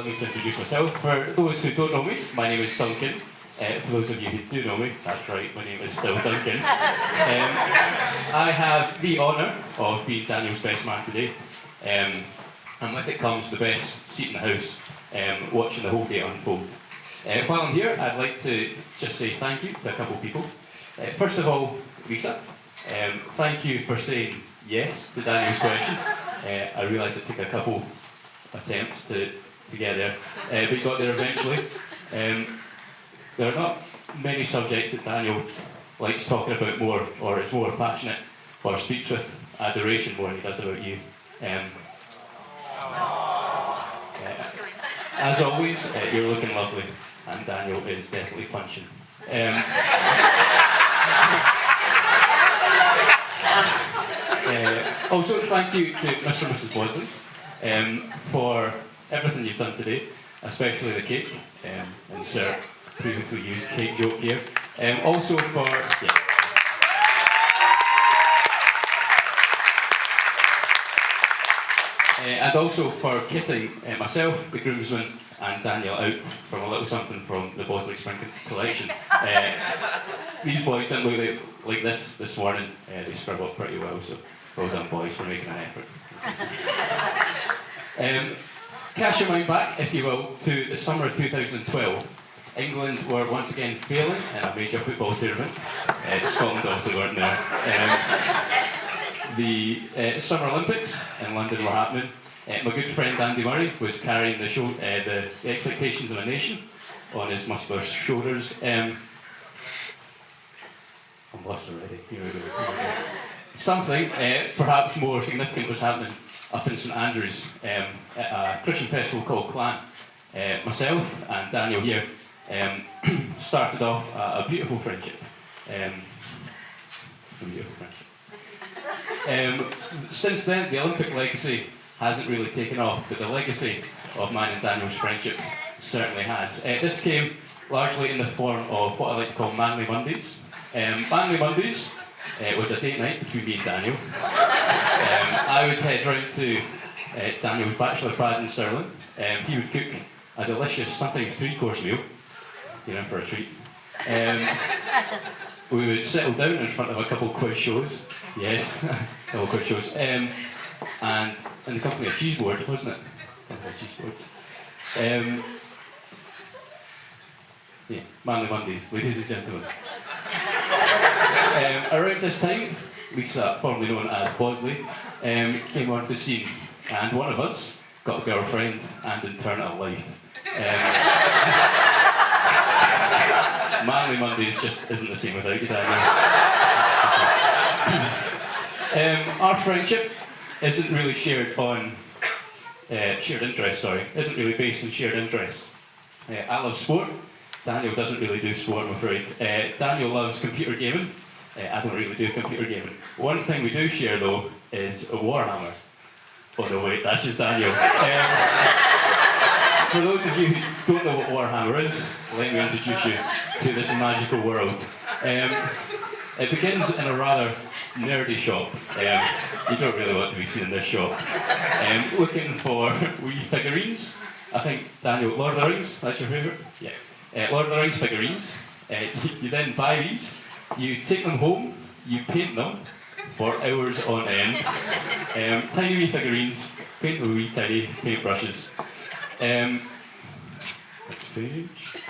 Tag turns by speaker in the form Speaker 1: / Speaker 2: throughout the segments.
Speaker 1: let me introduce myself. For those who don't know me, my name is Duncan. For those of you who do know me, that's right, my name is still Duncan. I have the honour of being Daniel's best man today. And with it comes the best seat in the house, watching the whole day unfold. While I'm here, I'd like to just say thank you to a couple of people. First of all, Lisa, thank you for saying yes to Daniel's question. I realise it took a couple attempts to get there, but you got there eventually. There are not many subjects that Daniel likes talking about more, or is more passionate, or speaks with adoration more than he does about you. As always, you're looking lovely, and Daniel is definitely punching. Also, thank you to Mr. and Mrs. Bosley for everything you've done today, especially the cake. Insert previously used cake joke here. Also for... Yeah. And also for kitting myself, the groomsman, and Daniel out from a little something from the Bosley Spring collection. These boys didn't look like this morning. They scrub up pretty well, so well done, boys, for making an effort. Cast your mind back, if you will, to the summer of 2012. England were once again failing in a major football tournament. Scotland obviously weren't there. The Summer Olympics in London were happening. My good friend Andy Murray was carrying the expectations of a nation on his muscular shoulders. I'm lost already. Here we go. Something perhaps more significant was happening up in St Andrews at a Christian festival called Clan. Myself and Daniel here started off a beautiful friendship. Since then, the Olympic legacy hasn't really taken off, but the legacy of mine and Daniel's friendship certainly has. This came largely in the form of what I like to call Manly Mondays. Manly Mondays was a date night between me and Daniel. I would head round to Daniel's bachelor pad in Stirling. He would cook a delicious, sometimes 3-course meal, for a treat. We would settle down in front of a couple of quiz shows. Yes, a couple of quiz shows. And in the company of Cheese Board, wasn't it? Yeah, Manly Mondays, ladies and gentlemen. Around this time, Lisa, formerly known as Bosley, came onto the scene, and one of us got a girlfriend and in turn a life. Manly Mondays just isn't the same without you, Daniel. Our friendship isn't really shared isn't really based on shared interests. I love sport. Daniel doesn't really do sport, I'm afraid. Daniel loves computer gaming. I don't really do computer gaming. One thing we do share, though, is a Warhammer. Oh no, wait, that's just Daniel. For those of you who don't know what Warhammer is, let me introduce you to this magical world. It begins in a rather nerdy shop. You don't really want to be seen in this shop. Looking for wee figurines. I think, Daniel, Lord of the Rings, that's your favourite? Yeah. Lord of the Rings figurines. You then buy these, you take them home, you paint them for hours on end. Tiny wee figurines, paint with wee tiny paintbrushes. Next page.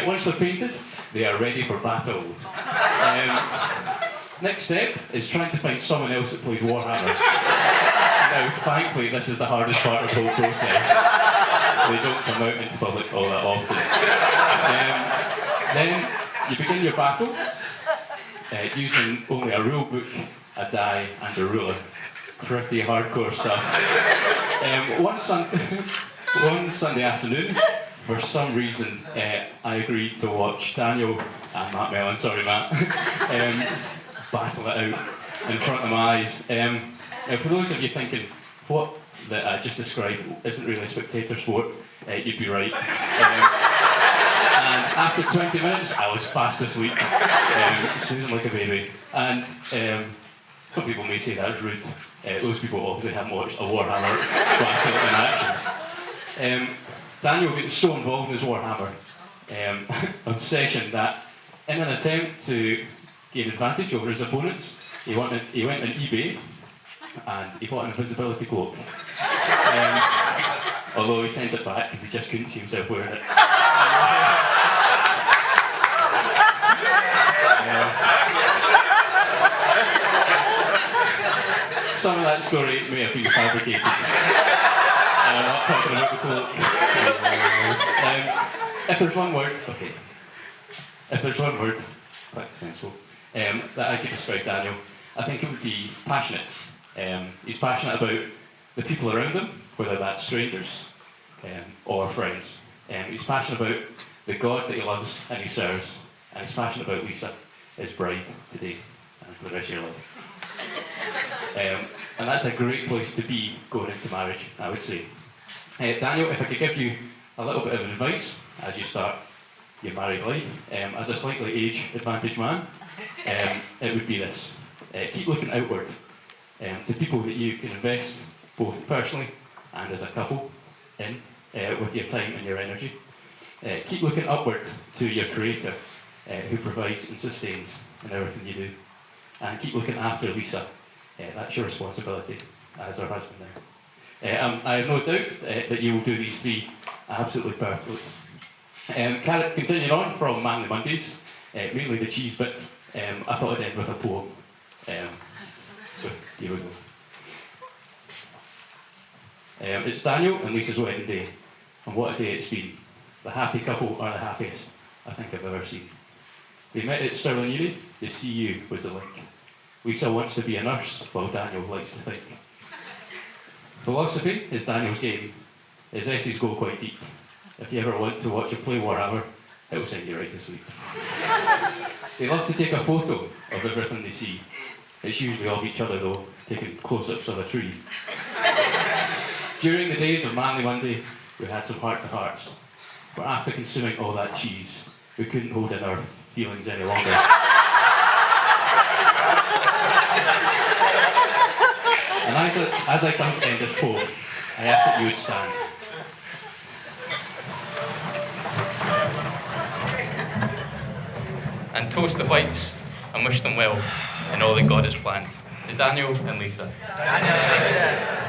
Speaker 1: Once they're painted, they are ready for battle. Next step is trying to find someone else that plays Warhammer. Now, thankfully, this is the hardest part of the whole process. They don't come out into public all that often. Then you begin your battle using only a rule book, a die, and a ruler. Pretty hardcore stuff. One Sunday afternoon, for some reason, I agreed to watch Daniel and Matt Mellon, sorry Matt, battle it out in front of my eyes. For those of you thinking, what that I just described isn't really a spectator sport, you'd be right. And after 20 minutes, I was fast asleep, snoozing like a baby. And some people may say that's rude. Those people obviously haven't watched a Warhammer battle in action. Daniel gets so involved in his Warhammer obsession that in an attempt to gain advantage over his opponents, he went on eBay and he bought an invisibility cloak. Although he sent it back because he just couldn't see himself wearing it. Some of that story may have been fabricated. I'm not talking about the cloak. If there's one word, okay. If there's one word, quite sensible, that I could describe Daniel, I think it would be passionate. He's passionate about the people around him, whether that's strangers or friends. He's passionate about the God that he loves and he serves, and he's passionate about Lisa, his bride, today and for the rest of your life. And that's a great place to be going into marriage, I would say. Daniel, if I could give you a little bit of advice as you start your married life, as a slightly age-advantaged man, it would be this. Keep looking outward to people that you can invest both personally and as a couple in with your time and your energy. Keep looking upward to your Creator who provides and sustains in everything you do. And keep looking after Lisa. That's your responsibility as her husband now. I have no doubt that you will do these three absolutely perfectly. Continuing on from Manly Mondays, mainly the cheese bit, I thought I'd end with a poem. So here we go. It's Daniel and Lisa's wedding day, and what a day it's been. The happy couple are the happiest I think I've ever seen. They met at Stirling Uni, the CU was the link. Lisa wants to be a nurse, while Daniel likes to think. Philosophy is Daniel's game. His essays go quite deep. If you ever want to watch him play Warhammer, it will send you right to sleep. They love to take a photo of everything they see. It's usually of each other though, taking close-ups of a tree. During the days of Manly Monday, we had some heart-to-hearts. But after consuming all that cheese, we couldn't hold in our feelings any longer. And as I come to end this poem, I ask that you would stand. And toast the whites and wish them well in all that God has planned. To Daniel and Lisa. Daniel and Lisa.